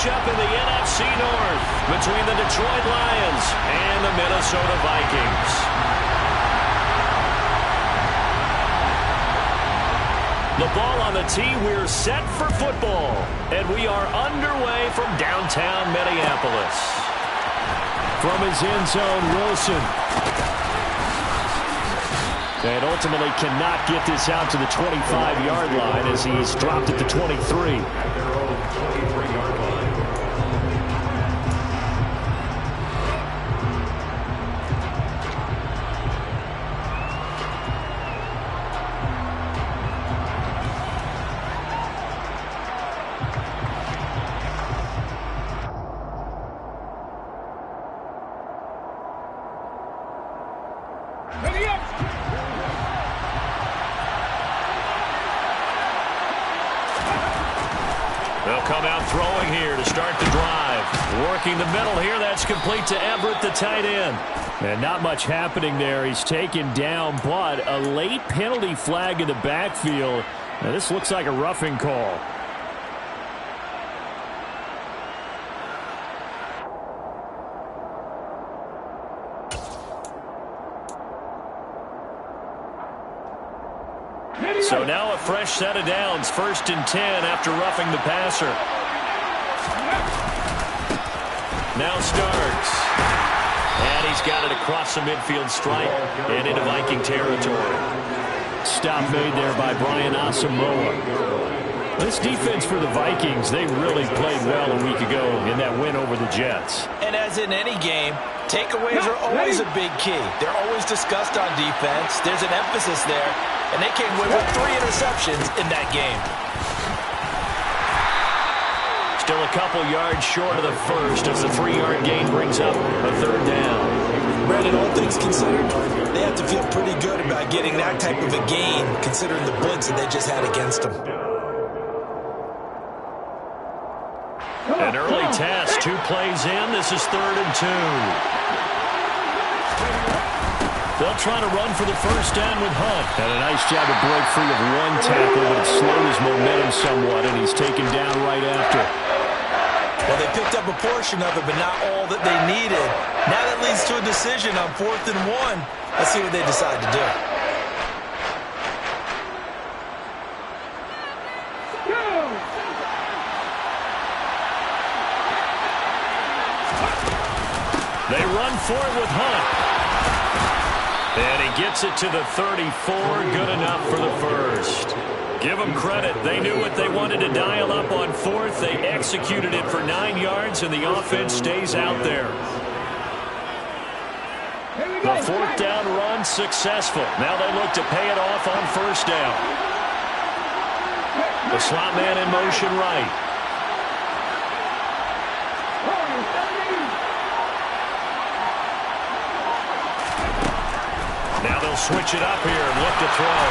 matchup in the NFC North between the Detroit Lions and the Minnesota Vikings. The ball on the tee, we're set for football. And we are underway from downtown Minneapolis. From his end zone, Wilson. And ultimately cannot get this out to the 25-yard line as he's dropped at the 23. They'll come out throwing here to start the drive. Working the middle here. That's complete to Everett, the tight end. And not much happening there. He's taken down, but a late penalty flag in the backfield. Now, this looks like a roughing call. So now a fresh set of downs, 1st and 10 after roughing the passer. Now Starks. And he's got it across the midfield stripe and into Viking territory. Stop made there by Brian Asamoah. This defense for the Vikings, they really played well a week ago in that win over the Jets. And as in any game, takeaways are always a big key. They're always discussed on defense. There's an emphasis there. And they came away with 3 interceptions in that game. Still a couple yards short of the first as the 3-yard gain brings up a 3rd down. Brandon, all things considered, they have to feel pretty good about getting that type of a gain considering the blitz that they just had against them. An early test, 2 plays in. This is 3rd and 2. They'll try to run for the first down with Hunt. And a nice job to break free of 1 tackle, but it slowed his momentum somewhat, and he's taken down right after. Well, they picked up a portion of it, but not all that they needed. Now that leads to a decision on 4th and 1. Let's see what they decide to do. They run for it with Hunt. And he gets it to the 34, good enough for the first. Give them credit. They knew what they wanted to dial up on 4th. They executed it for 9 yards, and the offense stays out there. The 4th down run successful. Now they look to pay it off on 1st down. The slot man in motion right. Now they'll switch it up here and look to throw.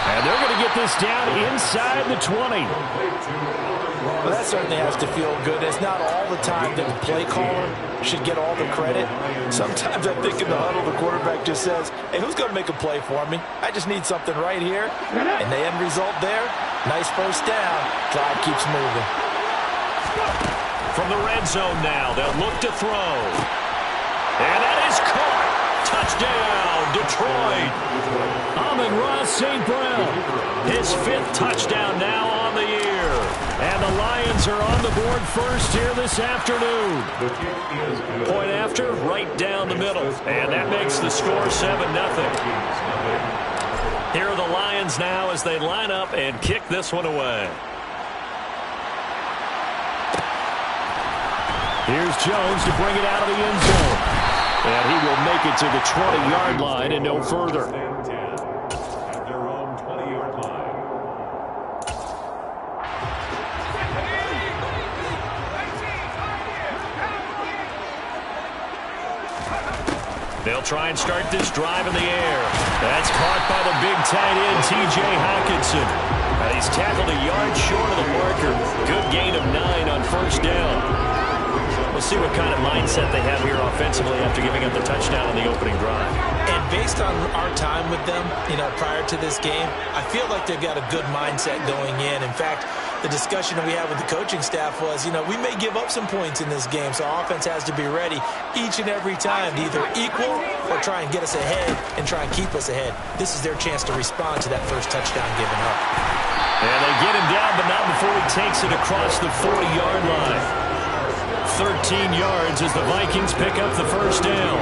And they're going to get this down inside the 20. Well, that certainly has to feel good. It's not all the time that the play caller should get all the credit. Sometimes I think in the huddle, the quarterback just says, hey, who's going to make a play for me? I just need something right here. And the end result there, nice 1st down. Clock keeps moving. From the red zone now, they'll look to throw. And that is caught. Touchdown, Detroit. Amon-Ra St. Brown. His 5th touchdown now on the year. And the Lions are on the board first here this afternoon. Point after, right down the middle. And that makes the score 7-0. Here are the Lions now as they line up and kick this one away. Here's Jones to bring it out of the end zone. And he will make it to the 20-yard line and no further. At their own 20-yard line. They'll try and start this drive in the air. That's caught by the big tight end, T.J. Hockenson. He's tackled a yard short of the marker. Good gain of 9 on 1st down. We'll see what kind of mindset they have here offensively after giving up the touchdown on the opening drive. And based on our time with them, prior to this game, I feel like they've got a good mindset going in. In fact, The discussion that we had with the coaching staff was, you know, we may give up some points in this game, so our offense has to be ready each and every time to either equal or try and get us ahead and try and keep us ahead. This is their chance to respond to that first touchdown given up. And they get him down, but not before he takes it across the 40-yard line. 13 yards as the Vikings pick up the first down.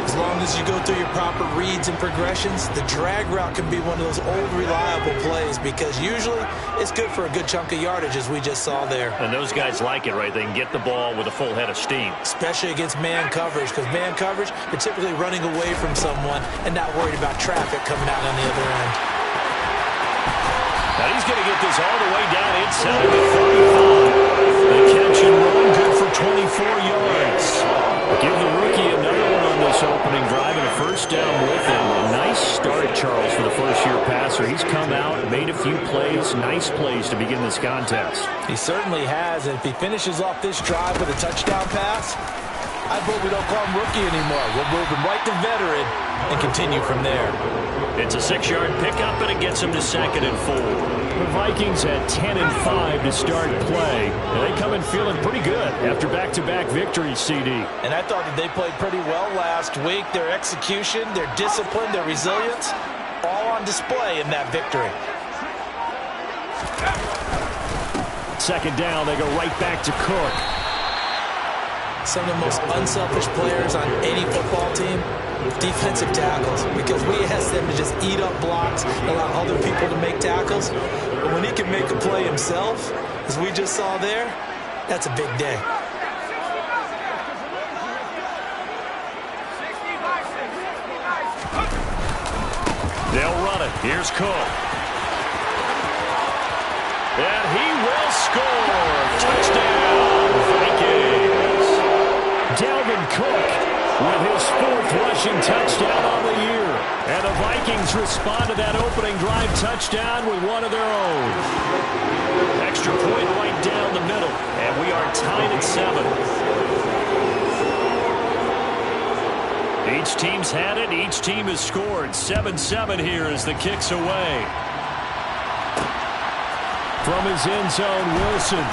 As long as you go through your proper reads and progressions, the drag route can be one of those old reliable plays because usually it's good for a good chunk of yardage as we just saw there. And those guys like it, right? They can get the ball with a full head of steam. Especially against man coverage, because man coverage, they're typically running away from someone and not worried about traffic coming out on the other end. Now he's going to get this all the way down inside the 35. The catch and run good for 24 yards. Give the rookie another one on this opening drive and a first down with him. Nice start, Charles, for the first-year passer. He's come out, made a few plays, nice plays to begin this contest. He certainly has, and if he finishes off this drive with a touchdown pass, I vote we don't call him rookie anymore. We'll move him right to veteran and continue from there. It's a 6-yard pickup, and it gets him to 2nd and 4. The Vikings at 10 and 5 to start play. And they come in feeling pretty good after back-to-back victories, CD. And I thought that they played pretty well last week. Their execution, their discipline, their resilience, all on display in that victory. 2nd down, they go right back to Cook. Some of the most unselfish players on any football team, defensive tackles, because we ask them to just eat up blocks, allow other people to make tackles. But when he can make a play himself, as we just saw there, that's a big day. They'll run it. Here's Cook. And he will score. Touchdown, Vikings. Dalvin Cook with his 4th rushing touchdown on the year. And the Vikings respond to that opening drive touchdown with one of their own. Extra point right down the middle. And we are tied at 7. Each team's had it. Each team has scored. 7-7 here as the kick's away. From his end zone, Wilson.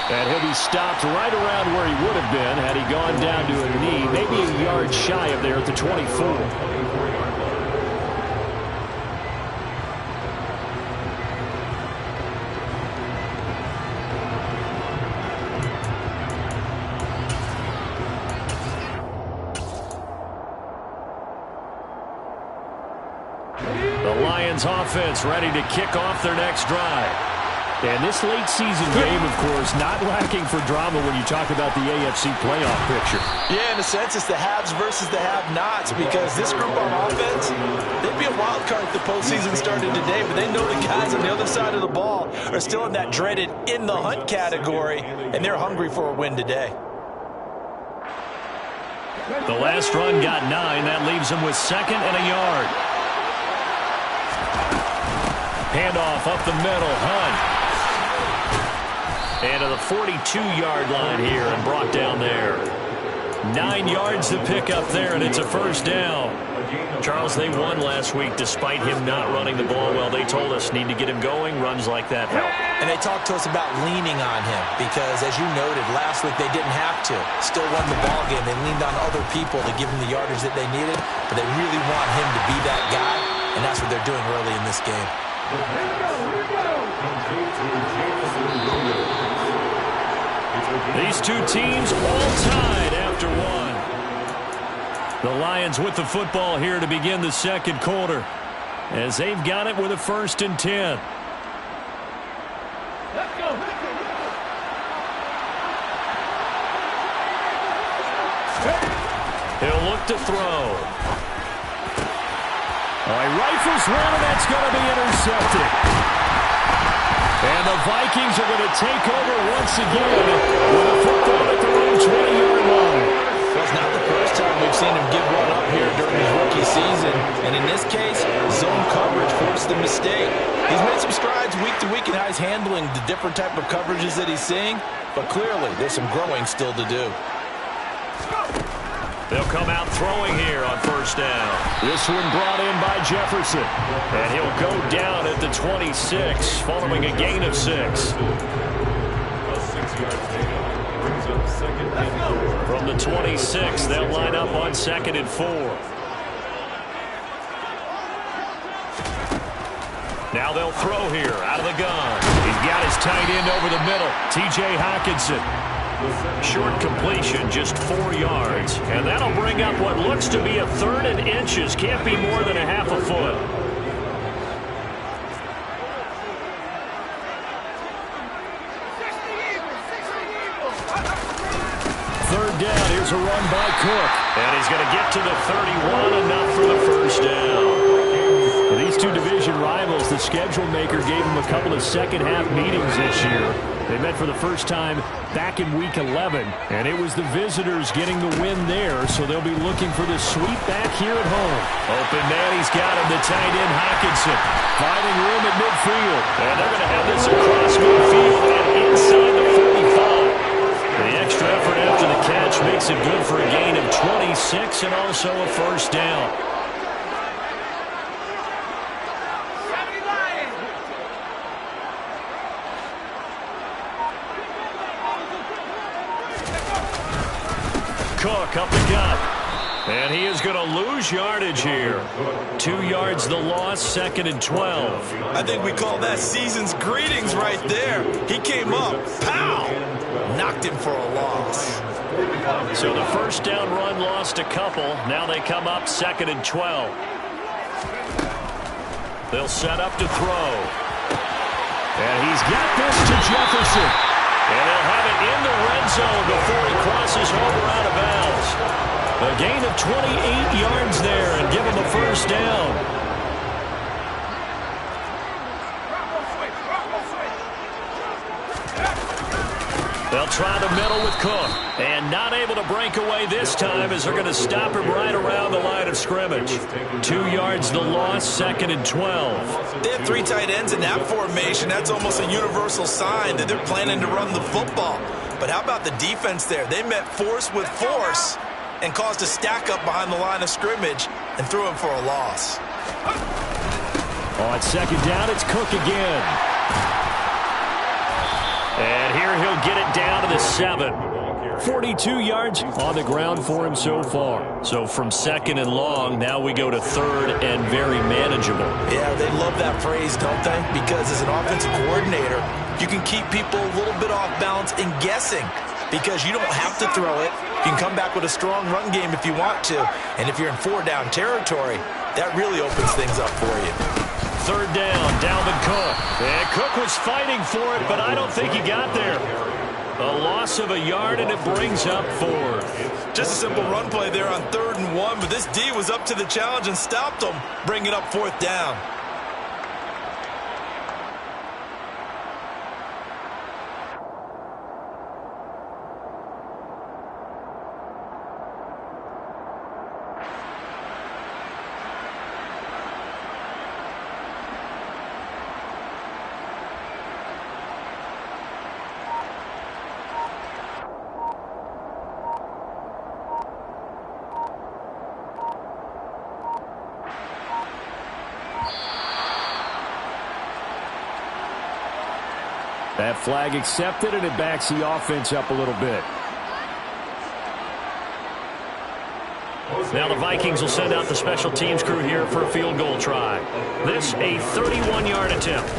And he'll be stopped right around where he would have been had he gone down to a knee, maybe a yard shy of there at the 24. The Lions offense ready to kick off their next drive. And this late season game, of course, not lacking for drama when you talk about the AFC playoff picture. Yeah, in a sense, it's the haves versus the have-nots because this group on offense, they'd be a wild card if the postseason started today, but they know the guys on the other side of the ball are still in that dreaded in-the-hunt category, and they're hungry for a win today. The last run got 9. That leaves them with 2nd and a yard. Handoff up the middle, Hunt. And to the 42-yard line here and brought down there. 9 yards to pick up there, and it's a first down. Charles, they won last week despite him not running the ball well. They told us need to get him going. Runs like that help. And they talked to us about leaning on him because, as you noted, last week they didn't have to. Still won the ball game. They leaned on other people to give him the yardage that they needed, but they really want him to be that guy, and that's what they're doing early in this game. These two teams all tied after one. The Lions with the football here to begin the second quarter as they've got it with a 1st and 10. Let's go. He'll look to throw. He rifles one, and that's going to be intercepted. And the Vikings are going to take over once again with a football at their own 20-yard line. Well, it's not the first time we've seen him give one up here during his rookie season. And in this case, zone coverage forced the mistake. He's made some strides week to week in how he's handling the different type of coverages that he's seeing. But clearly, there's some growing still to do. They'll come out throwing here on first down. This one brought in by Jefferson. And he'll go down at the 26 following a gain of 6. A 6-yard pickup brings up second and 4. From the 26, they'll line up on 2nd and 4. Now they'll throw here out of the gun. He's got his tight end over the middle, T.J. Hockenson. Short completion, just 4 yards. And that'll bring up what looks to be a 3rd and inches. Can't be more than a half a foot. Third down, here's a run by Cook. And he's going to get to the 31, enough for the first down. These two division rivals, the schedule maker gave them a couple of second-half meetings this year. They met for the first time back in Week 11, and it was the visitors getting the win there, so they'll be looking for the sweep back here at home. Open man, he's got him, the tight end Hockenson, finding room at midfield. And they're going to have this across midfield and inside the 45. The extra effort after the catch makes it good for a gain of 26 and also a first down. Cook up the gut. And he is going to lose yardage here. 2 yards the loss, 2nd and 12. I think we call that season's greetings right there. He came up, pow! Knocked him for a loss. So the first down run lost a couple. Now they come up 2nd and 12. They'll set up to throw. And he's got this to Jefferson. And they'll have it in the red zone before he crosses over out of bounds. A gain of 28 yards there and give him a first down. They'll try the middle with Cook. And not able to break away this time as they're going to stop him right around the line of scrimmage. 2 yards the loss, 2nd and 12. They have 3 tight ends in that formation. That's almost a universal sign that they're planning to run the football. But how about the defense there? They met force with force and caused a stack up behind the line of scrimmage and threw him for a loss. On 2nd down, it's Cook again. And here he'll get it down to the 7. 42 yards on the ground for him so far. So from 2nd and long, now we go to 3rd and very manageable. Yeah, they love that phrase, don't they? Because as an offensive coordinator, you can keep people a little bit off balance and guessing because you don't have to throw it. You can come back with a strong run game if you want to. And if you're in 4-down territory, that really opens things up for you. 3rd down, Dalvin Cook. And Cook was fighting for it, but I don't think he got there. A loss of a yard, and it brings up 4th. Just a simple run play there on 3rd and 1, but this D was up to the challenge and stopped him, bringing up 4th down. That flag accepted, and it backs the offense up a little bit. Now the Vikings will send out the special teams crew here for a field goal try. This a 31-yard attempt.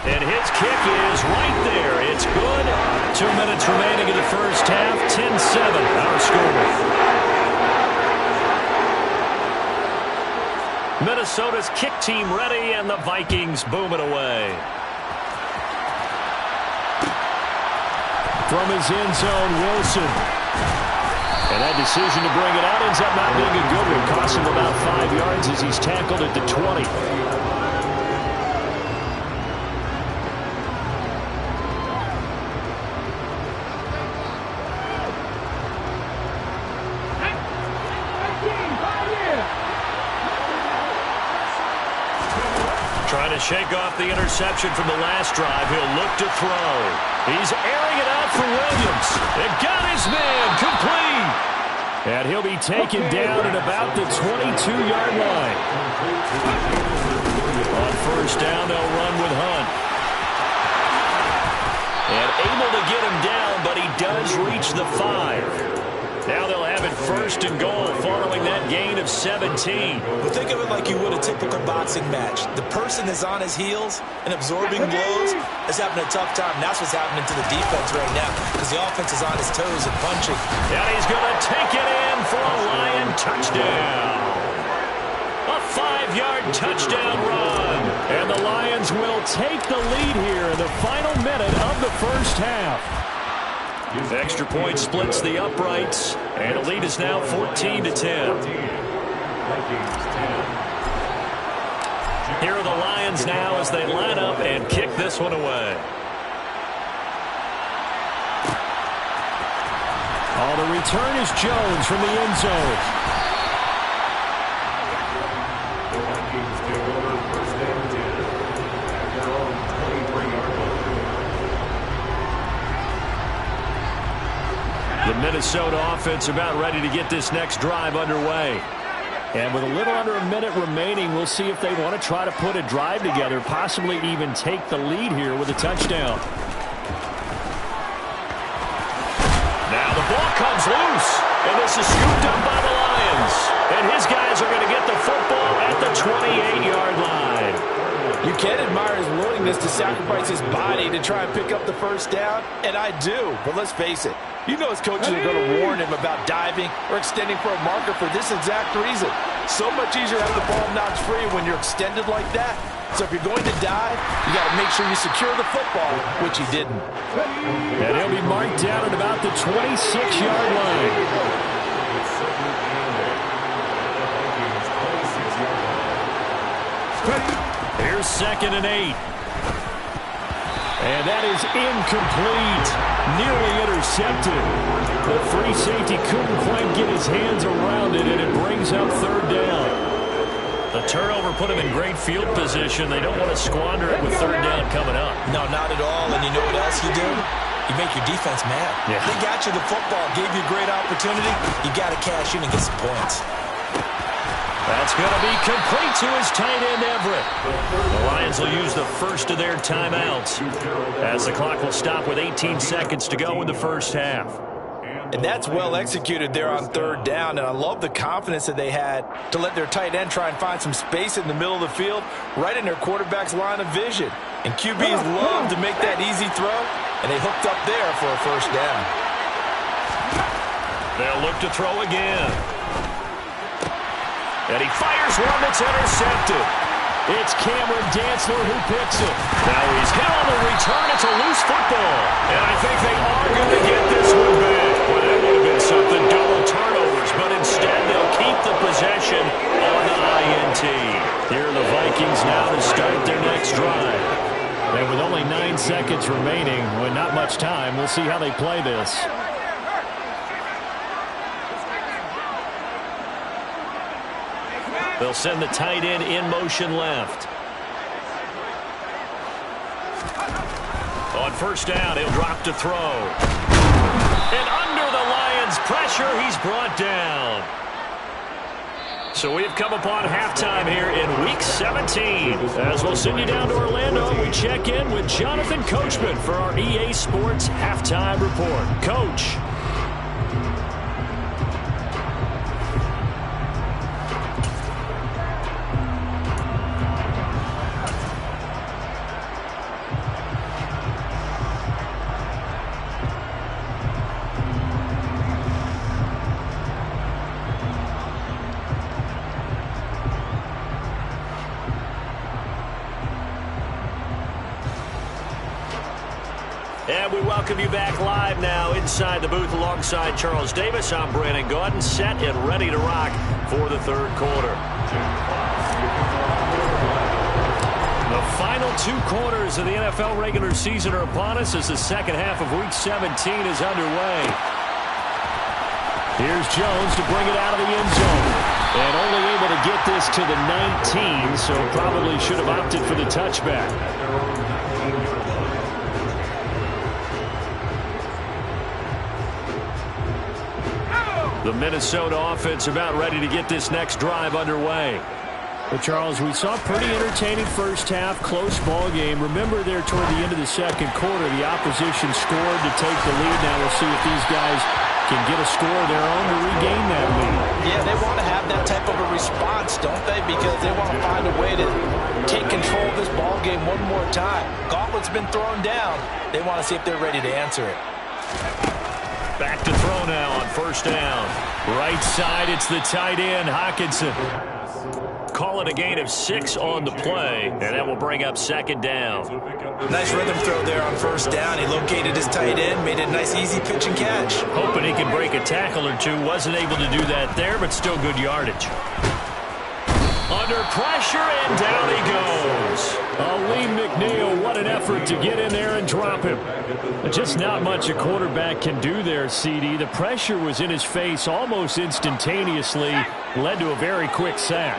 And his kick is right there. It's good. 2 minutes remaining in the first half. 10-7, our score. Minnesota's kick team ready, and the Vikings boom it away. From his end zone, Wilson. And that decision to bring it out ends up not being a good one. Costs him about 5 yards as he's tackled at the 20. Trying to shake off the interception from the last drive. He'll look to throw. He's airing it out for Williams. It got his man complete. And he'll be taken down at about the 22-yard line. On first down, they'll run with Hunt. And able to get him down, but he does reach the 5. Now they'll have it first and goal following that gain of 17. Well, think of it like you would a typical boxing match. The person is on his heels and absorbing blows is having a tough time. That's what's happening to the defense right now because the offense is on his toes and punching. And he's going to take it in for a Lion touchdown. A 5-yard touchdown run. And the Lions will take the lead here in the final minute of the first half. Extra point splits the uprights, and the lead is now 14-10. Here are the Lions now as they line up and kick this one away. The return is Jones from the end zone. The Minnesota offense about ready to get this next drive underway. And with a little under a minute remaining, we'll see if they want to try to put a drive together, possibly even take the lead here with a touchdown. Now the ball comes loose, and this is scooped up by the Lions. And his guys are going to get the football at the 28-yard line. You can admire his willingness to sacrifice his body to try and pick up the first down, and I do. But let's face it, you know his coaches are going to warn him about diving or extending for a marker for this exact reason. So much easier to have the ball knocked free when you're extended like that. So if you're going to dive, you got to make sure you secure the football, which he didn't. And he'll be marked down at about the 26-yard line. Here's 2nd and 8. And that is incomplete. Nearly intercepted. The free safety couldn't quite get his hands around it, and it brings up 3rd down. The turnover put him in great field position. They don't want to squander it with 3rd down coming up. No, not at all. And you know what else you do? You make your defense mad. Yeah. They got you the football, gave you a great opportunity. You got to cash in and get some points. That's going to be complete to his tight end, Everett. The Lions will use the first of their timeouts as the clock will stop with 18 seconds to go in the first half. And that's well executed there on 3rd down, and I love the confidence that they had to let their tight end try and find some space in the middle of the field, right in their quarterback's line of vision. And QBs love to make that easy throw, and they hooked up there for a first down. They'll look to throw again. And he fires one that's intercepted. It's Cameron Dantzler who picks it. Now he's hit on the return. It's a loose football. And I think they are going to get this one back. Well, that would have been something. Double turnovers. But instead, they'll keep the possession on the INT. Here are the Vikings now to start their next drive. And with only 9 seconds remaining, with not much time, we'll see how they play this. They'll send the tight end in motion left. On first down, he'll drop to throw. And under the Lions' pressure, he's brought down. So we've come upon halftime here in Week 17. As we'll send you down to Orlando, we check in with Jonathan Coachman for our EA Sports Halftime Report. Coach. And we welcome you back live now inside the booth alongside Charles Davis. I'm Brandon Gaudin, set and ready to rock for the 3rd quarter. The final 2 quarters of the NFL regular season are upon us as the second half of Week 17 is underway. Here's Jones to bring it out of the end zone. And only able to get this to the 19, so probably should have opted for the touchback. The Minnesota offense about ready to get this next drive underway. Well, Charles, we saw a pretty entertaining first half, close ball game. Remember there toward the end of the second quarter, the opposition scored to take the lead. Now we'll see if these guys can get a score of their own to regain that lead. Yeah, they want to have that type of a response, don't they? Because they want to find a way to take control of this ball game one more time. Gauntlet's been thrown down. They want to see if they're ready to answer it. Back to throw now on first down. Right side, it's the tight end, Hockenson. Call it a gain of 6 on the play, and that will bring up second down. Nice rhythm throw there on first down. He located his tight end, made it a nice easy pitch and catch. Hoping he could break a tackle or two. Wasn't able to do that there, but still good yardage. Under pressure, and down he goes. Lee McNeil, what an effort to get in there and drop him. Just not much a quarterback can do there, CD. The pressure was in his face almost instantaneously, led to a very quick sack.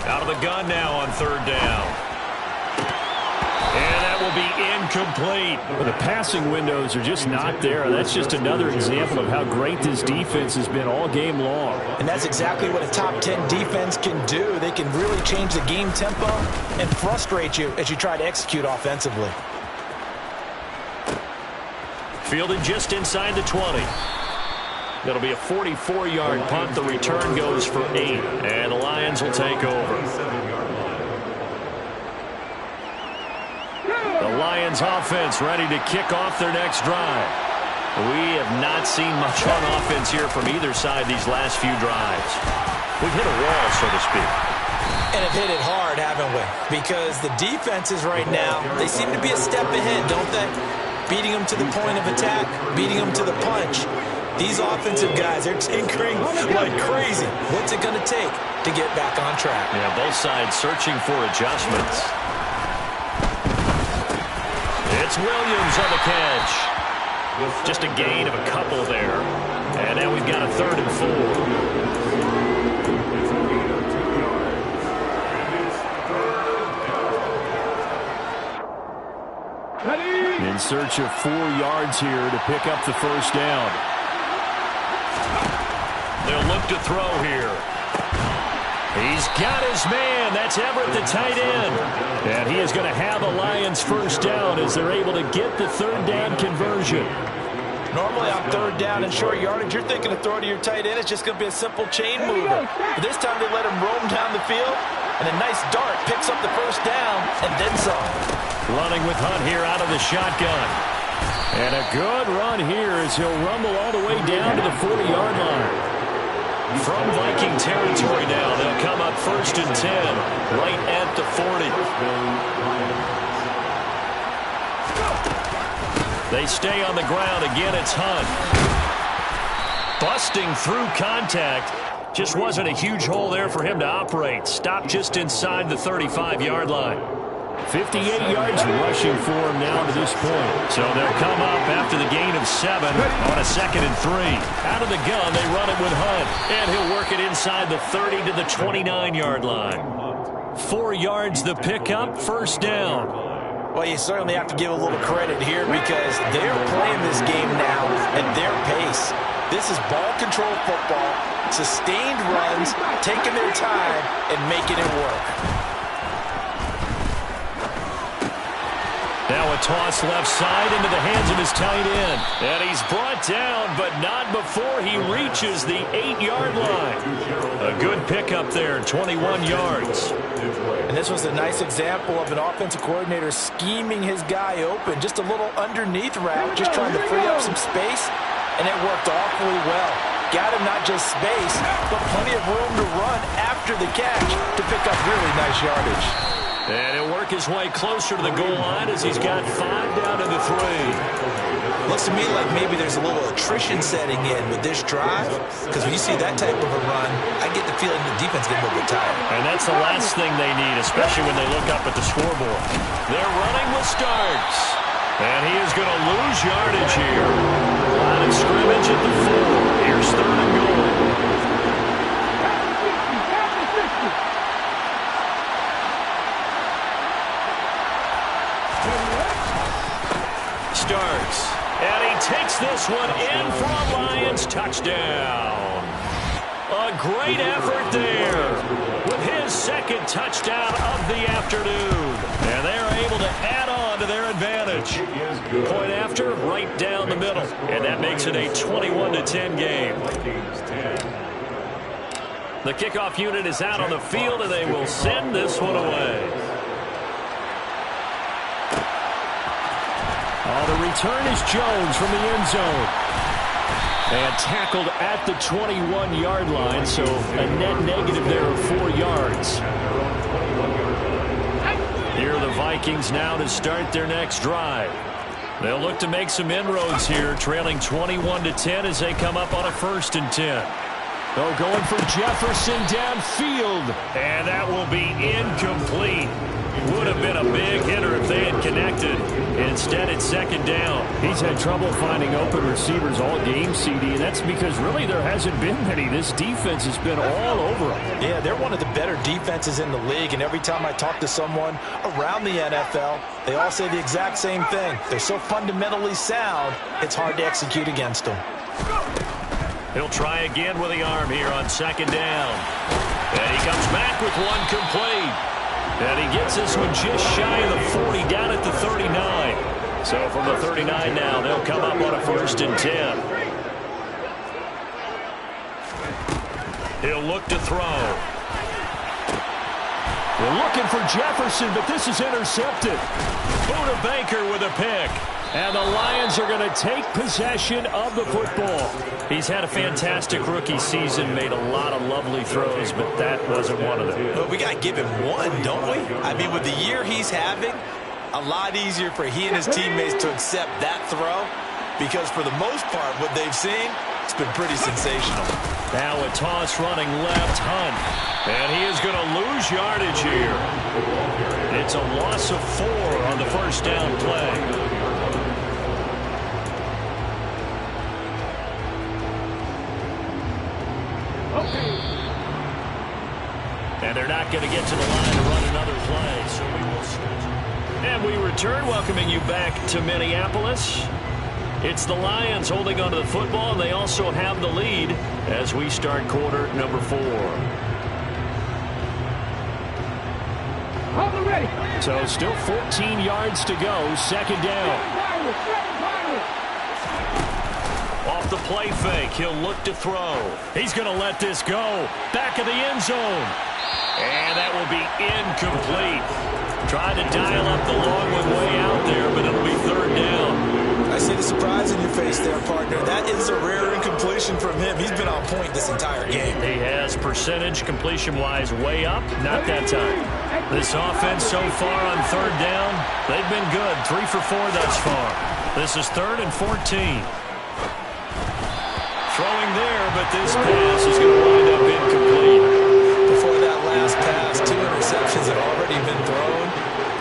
Out of the gun now on third down. And that will be incomplete. Well, the passing windows are just not there. That's just another example of how great this defense has been all game long. And that's exactly what a top 10 defense can do. They can really change the game tempo and frustrate you as you try to execute offensively. Fielded just inside the 20. That'll be a 44-yard punt. The return goes for 8. And the Lions will take over. The Lions offense ready to kick off their next drive. We have not seen much on offense here from either side these last few drives. We've hit a wall, so to speak. And have hit it hard, haven't we? Because the defenses right now, they seem to be a step ahead, don't they? Beating them to the point of attack, beating them to the punch. These offensive guys, they're tinkering like crazy. What's it going to take to get back on track? Yeah, both sides searching for adjustments. It's Williams on the catch. Just a gain of a couple there. And now we've got a 3rd and 4. In search of 4 yards here to pick up the first down. They'll look to throw here. He's got his man. That's Everett, the tight end. And he is going to have a Lions first down as they're able to get the 3rd down conversion. Normally on 3rd down and short yardage, you're thinking of throwing to your tight end. It's just going to be a simple chain mover. But this time they let him roam down the field, and a nice dart picks up the first down and then some. Running with Hunt here out of the shotgun. And a good run here as he'll rumble all the way down to the 40-yard line. From Viking territory now, they'll come up 1st and 10, right at the 40. They stay on the ground. Again, it's Hunt. Busting through contact. Just wasn't a huge hole there for him to operate. Stopped just inside the 35-yard line. 58 yards rushing for him now to this point. So they'll come up after the gain of 7 on a 2nd and 3. Out of the gun, they run it with Hunt. And he'll work it inside the 30 to the 29-yard line. 4 yards the pickup, first down. Well, you certainly have to give a little credit here because they're playing this game now at their pace. This is ball control football, sustained runs, taking their time, and making it work. Now a toss left side into the hands of his tight end. And he's brought down, but not before he reaches the 8-yard line. A good pickup there, 21 yards. And this was a nice example of an offensive coordinator scheming his guy open. Just a little underneath route, just trying to free up some space, and it worked awfully well. Got him not just space, but plenty of room to run after the catch to pick up really nice yardage. And he'll work his way closer to the goal line as he's got 5 down to the 3. Looks to me like maybe there's a little attrition setting in with this drive, because when you see that type of a run, I get the feeling the defense gets a little bit tired. And that's the last thing they need, especially when they look up at the scoreboard. They're running with Starks. And he is going to lose yardage here. Line of scrimmage at the 4. Here's 3rd and goal. Starks And he takes this one in for a Lions touchdown. A great effort there with his second touchdown of the afternoon. And they're able to add on to their advantage. Point after, right down the middle. And that makes it a 21-10 game. The kickoff unit is out on the field, and they will send this one away. Oh, the return is Jones from the end zone. And tackled at the 21-yard line, so a net negative there of 4 yards. Here are the Vikings now to start their next drive. They'll look to make some inroads here, trailing 21-10 as they come up on a 1st and 10. Oh, going for Jefferson downfield. And that will be incomplete. Would have been a big hitter if they had connected. Instead, it's 2nd down. He's had trouble finding open receivers all game, CD, and that's because really there hasn't been many. This defense has been all over them. Yeah, they're one of the better defenses in the league, and every time I talk to someone around the NFL, they all say the exact same thing. They're so fundamentally sound, it's hard to execute against them. He'll try again with the arm here on 2nd down. And he comes back with one complete. And he gets this one just shy of the 40, down at the 39. So from the 39 now, they'll come up on a 1st and 10. He'll look to throw. We're looking for Jefferson, but this is intercepted. Buda Baker with a pick. And the Lions are going to take possession of the football. He's had a fantastic rookie season, made a lot of lovely throws, but that wasn't one of them. But we got to give him one, don't we? I mean, with the year he's having, a lot easier for he and his teammates to accept that throw, because for the most part, what they've seen, it's been pretty sensational. Now a toss running left, Hunt. And he is going to lose yardage here. It's a loss of 4 on the 1st down play. And they're not going to get to the line to run another play. So we will switch. And we return, welcoming you back to Minneapolis. It's the Lions holding onto the football, and they also have the lead as we start quarter number 4. So still 14 yards to go, 2nd down. Off the play fake, he'll look to throw. He's going to let this go. Back of the end zone. And that will be incomplete. Trying to dial up the long one way out there, but it'll be 3rd down. I see the surprise in your face there, partner. That is a rare incompletion from him. He's been on point this entire game. He has percentage completion-wise way up. Not that time. This offense so far on 3rd down, they've been good. 3 for 4 thus far. This is 3rd and 14. Throwing there, but this pass is going to wind up incomplete. Before that last pass, 2 interceptions had already been thrown.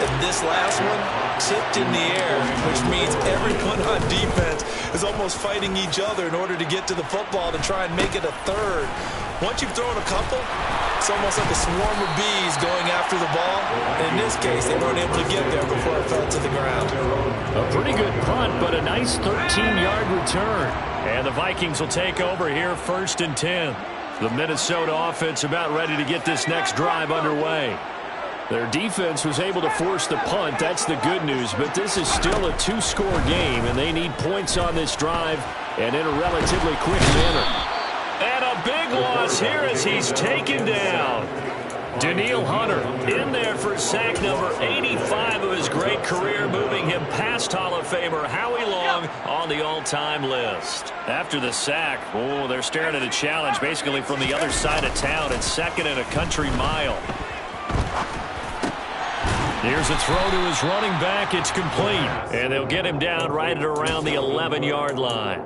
And this last one tipped in the air, which means everyone on defense is almost fighting each other in order to get to the football to try and make it a 3rd. Once you've thrown a couple, it's almost like a swarm of bees going after the ball. And in this case, they weren't able to get there before it fell to the ground. A pretty good punt, but a nice 13-yard return. And the Vikings will take over here 1st and 10. The Minnesota offense about ready to get this next drive underway. Their defense was able to force the punt. That's the good news. But this is still a 2-score game, and they need points on this drive and in a relatively quick manner. And a big loss here as he's taken down. Danielle Hunter in there for sack number 85 of his great career, moving him past Hall of Famer Howie Long on the all-time list. After the sack, oh, they're staring at a challenge basically from the other side of town. It's 2nd and a country mile. Here's a throw to his running back. It's complete. And they'll get him down right at around the 11-yard line.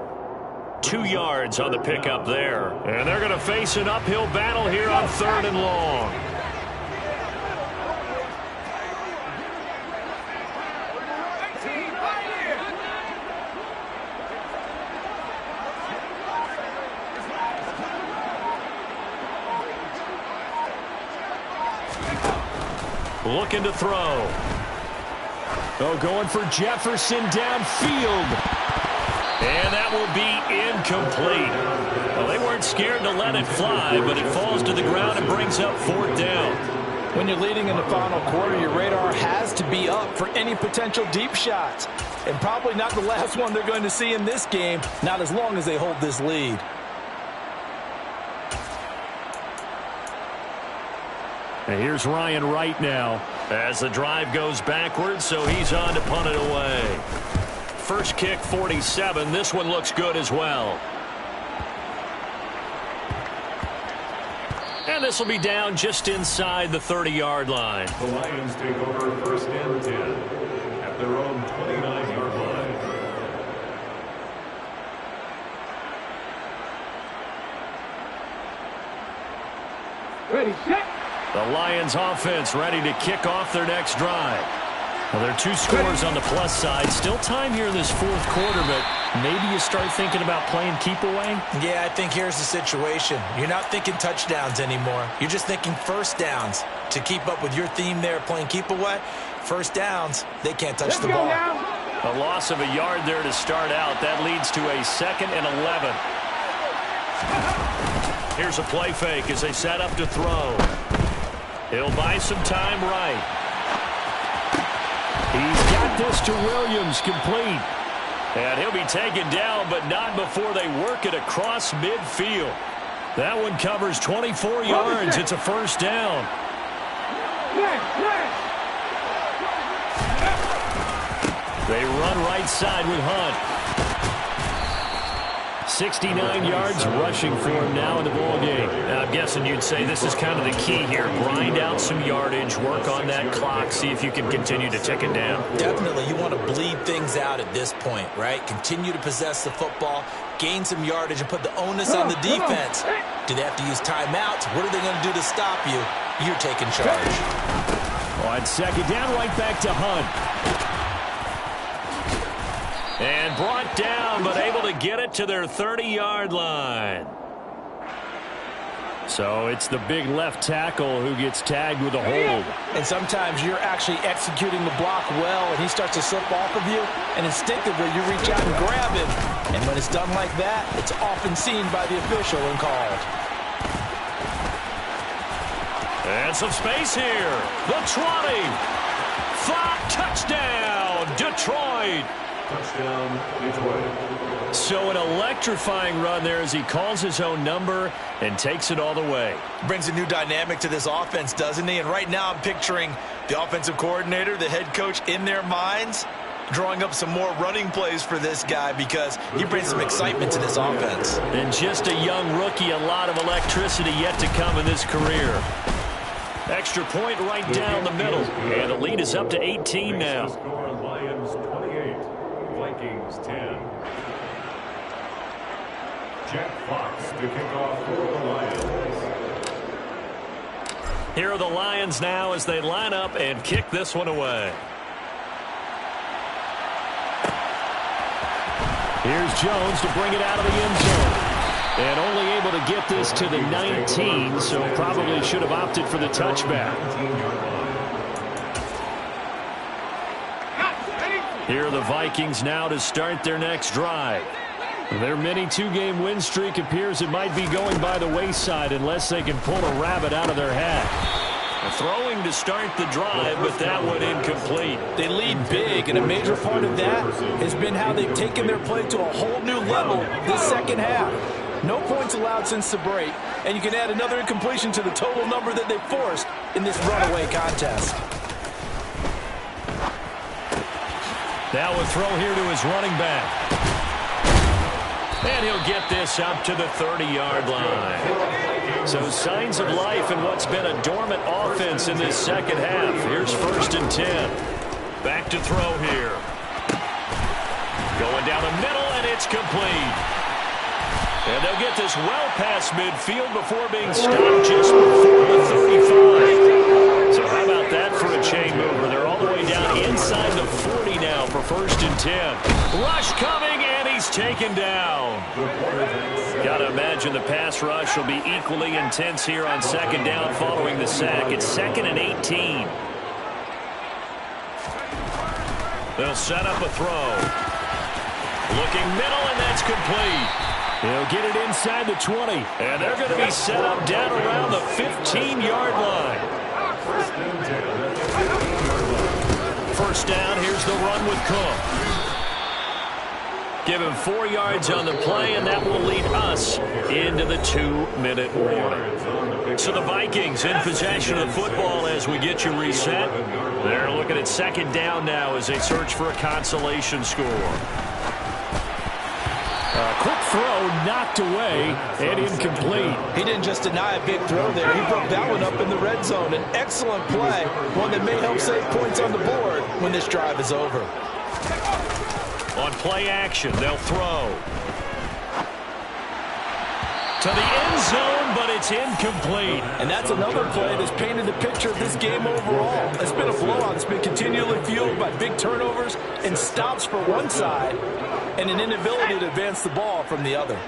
2 yards on the pickup there. And they're going to face an uphill battle here on 3rd and long. Looking to throw. Oh, going for Jefferson downfield. And that will be incomplete. Well, they weren't scared to let it fly, but it falls to the ground and brings up 4th down. When you're leading in the final quarter, your radar has to be up for any potential deep shots. And probably not the last one they're going to see in this game, not as long as they hold this lead. And here's Ryan Wright now. As the drive goes backwards, so he's on to punt it away. First kick, 47. This one looks good as well. And this will be down just inside the 30-yard line. The Lions take over 1st and 10 at their own 29-yard line. Ready, set. The Lions offense ready to kick off their next drive. Well, there are 2 scores on the plus side. Still time here in this 4th quarter, but maybe you start thinking about playing keep away? Yeah, I think here's the situation. You're not thinking touchdowns anymore. You're just thinking first downs. To keep up with your theme there, playing keep away, first downs, they can't touch the ball. A loss of a yard there to start out. That leads to a 2nd and 11. Here's a play fake as they set up to throw. He'll buy some time right. He's got this to Williams, complete. And he'll be taken down, but not before they work it across midfield. That one covers 24 yards. It's a 1st down. They run right side with Hunt. 69 yards rushing for him now in the ballgame. I'm guessing you'd say this is kind of the key here. Grind out some yardage, work on that clock, see if you can continue to tick it down. Definitely, you want to bleed things out at this point, right? Continue to possess the football, gain some yardage, and put the onus on the defense. Do they have to use timeouts? What are they going to do to stop you? You're taking charge. On 2nd down, right back to Hunt. And brought down, but able to get it to their 30-yard line. So it's the big left tackle who gets tagged with a hold. And sometimes you're actually executing the block well, and he starts to slip off of you, and instinctively you reach out and grab him. And when it's done like that, it's often seen by the official and called. And some space here. The 20. 5, touchdown, Detroit. Touchdown, Detroit. So an electrifying run there as he calls his own number and takes it all the way. Brings a new dynamic to this offense, doesn't he? And right now I'm picturing the offensive coordinator, the head coach in their minds, drawing up some more running plays for this guy because he brings some excitement to this offense. And just a young rookie, a lot of electricity yet to come in this career. Extra point right down the middle. And the lead is up to 18 now. Lions 28, Vikings 10. Jack Fox to kick off for the Lions. Here are the Lions now as they line up and kick this one away. Here's Jones to bring it out of the end zone. And only able to get this to the 19, so probably should have opted for the touchback. Here are the Vikings now to start their next drive. Their mini two-game win streak appears it might be going by the wayside unless they can pull a rabbit out of their hat. Throwing to start the drive, but that one incomplete. They lead big, and a major part of that has been how they've taken their play to a whole new level this second half. No points allowed since the break, and you can add another incompletion to the total number that they forced in this runaway contest. Now a throw here to his running back. And he'll get this up to the 30-yard line. So signs of life in what's been a dormant offense in this second half. Here's 1st and 10. Back to throw here. Going down the middle, and it's complete. And they'll get this well past midfield before being stopped just before the 35. So how about that for a chain mover? They're all the way down inside the 40 now for 1st and 10. Rush coming, and he's taken down. Got to imagine the pass rush will be equally intense here on 2nd down following the sack. It's 2nd and 18. They'll set up a throw. Looking middle, and that's complete. He'll get it inside the 20. And they're going to be set up down around the 15-yard line. First down, here's the run with Cook. Give him 4 yards on the play, and that will lead us into the 2-minute warning. So the Vikings in possession of the football as we get you reset. They're looking at second down now as they search for a consolation score. Quick throw knocked away and incomplete. He didn't just deny a big throw there. He broke that one up in the red zone. An excellent play, one that may help save points on the board when this drive is over. On play action, they'll throw. To the end zone, but it's incomplete. And that's another play that's painted the picture of this game overall. It's been a blowout. It's been continually fueled by big turnovers and stops for one side and an inability to advance the ball from the other.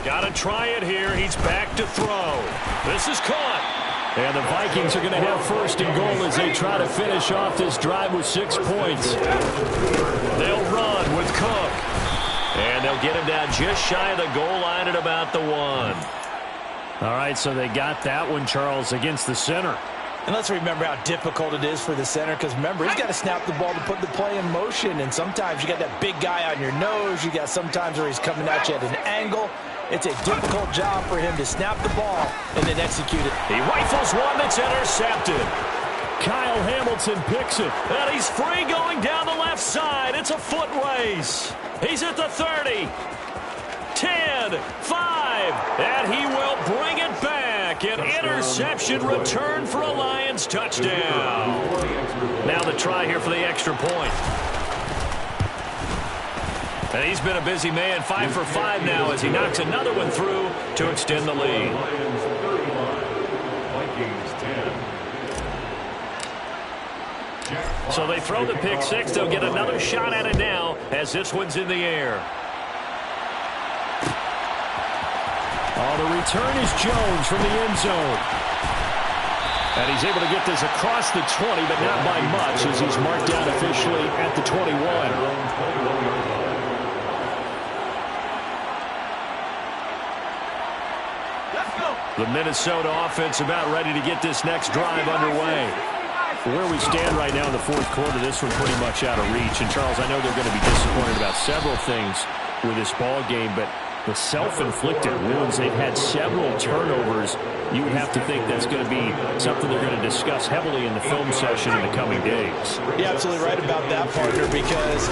Got to try it here. He's back to throw. This is caught. And the Vikings are going to have first and goal as they try to finish off this drive with 6 points. They'll run with Cook. And they'll get him down just shy of the goal line at about the 1. All right, so they got that one, Charles, against the center. And let's remember how difficult it is for the center, because remember, he's got to snap the ball to put the play in motion, and sometimes you got that big guy on your nose. You got sometimes where he's coming at you at an angle. It's a difficult job for him to snap the ball and then execute it. He rifles one that's intercepted. Kyle Hamilton picks it. And he's free going down the left side. It's a foot race. He's at the 30. 10, 5, and he will bring it back. An interception return for a Lions touchdown. Now the try here for the extra point. And he's been a busy man, 5 for 5 now as he knocks another one through to extend the lead. So they throw the pick six. They'll get another shot at it now as this one's in the air. Oh, the return is Jones from the end zone. And he's able to get this across the 20, but not by much as he's marked down officially at the 21. The Minnesota offense about ready to get this next drive underway. Where we stand right now in the fourth quarter, this one pretty much out of reach. And, Charles, I know they're going to be disappointed about several things with this ball game, but the self-inflicted wounds, they've had several turnovers. You would have to think that's going to be something they're going to discuss heavily in the film session in the coming days. You're absolutely right about that, partner, because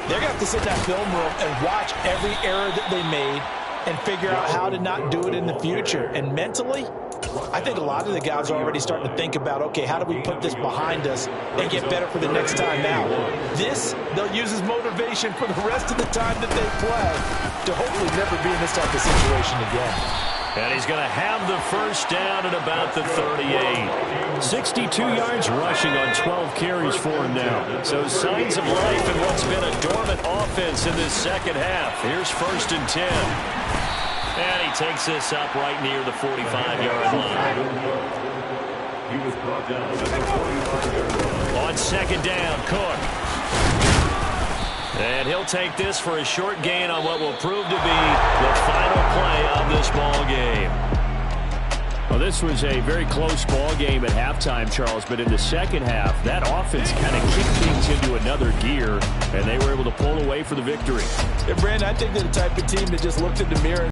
they're going to have to sit in that film room and watch every error that they made and figure out how to not do it in the future. And mentally, I think a lot of the guys are already starting to think about, okay, how do we put this behind us and get better for the next time out? This, they'll use as motivation for the rest of the time that they play to hopefully never be in this type of situation again. And he's going to have the first down at about the 38. 62 yards rushing on 12 carries for him now. So signs of life in what's been a dormant offense in this second half. Here's first and 10. And he takes this up right near the 45-yard line. He was brought down at the 45-yard line. On second down, Cook. And he'll take this for a short gain on what will prove to be the final play of this ball game. Well, this was a very close ball game at halftime, Charles, but in the second half, that offense kind of kicked things into another gear, and they were able to pull away for the victory. Yeah, Brandon, I think they're the type of team that just looked in the mirror